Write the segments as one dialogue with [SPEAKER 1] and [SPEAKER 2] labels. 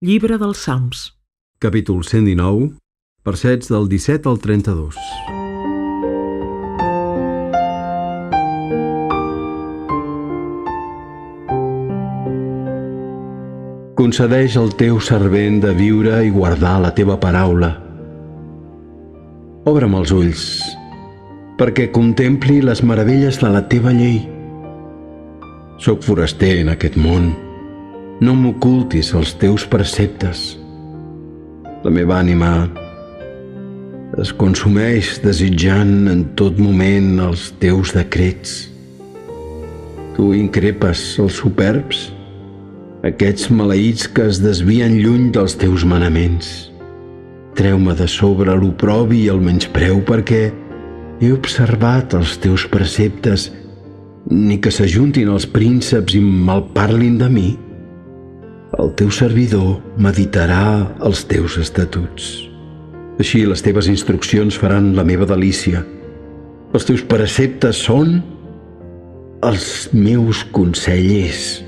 [SPEAKER 1] Llibre dels Salms.
[SPEAKER 2] Capítol 119, versets del 17 al 32. Concedeix al teu servent de viure i guardar la teva paraula. Obre'm els ulls, perquè contempli les meravelles de la teva llei. Soc foraster en aquest món. No m'ocultis els teus preceptes. La meva ànima es consumeix desitjant en tot moment els teus decrets. Tu increpes els superbs, aquests maleïts que es desvien lluny dels teus manaments. Treu-me de sobre l'oprobi i el menyspreu, perquè he observat els teus preceptes, ni que s'ajuntin els prínceps i malparlin de mi. El teu servidor meditarà els teus estatuts. Així les teves instruccions faran la meva delícia. Els teus preceptes són els meus consellers.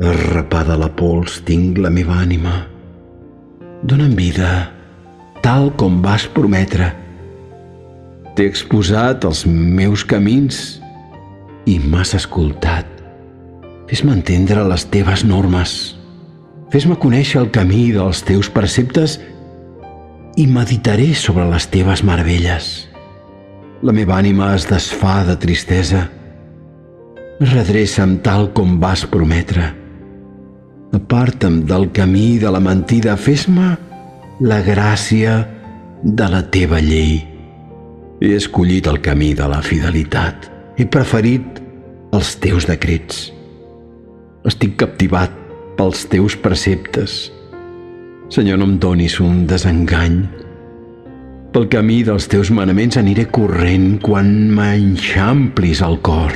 [SPEAKER 2] Arrapada la pols tinc la meva ànima. Dóna'm vida, tal com vas prometre. T'he exposat els meus camins i m'has escoltat. Fes-me entendre les teves normes. Fes-me conèixer el camí dels teus preceptes i meditaré sobre les teves meravelles. La meva ànima es desfà de tristesa. Redreça'm tal com vas prometre. Aparta'm del camí de la mentida. Fes-me la gràcia de la teva llei. He escollit el camí de la fidelitat. He preferit els teus decrets. Estic captivat pels teus preceptes. Senyor, no em donis un desengany. Pel camí dels teus manaments aniré corrent quan m'enxamplis el cor.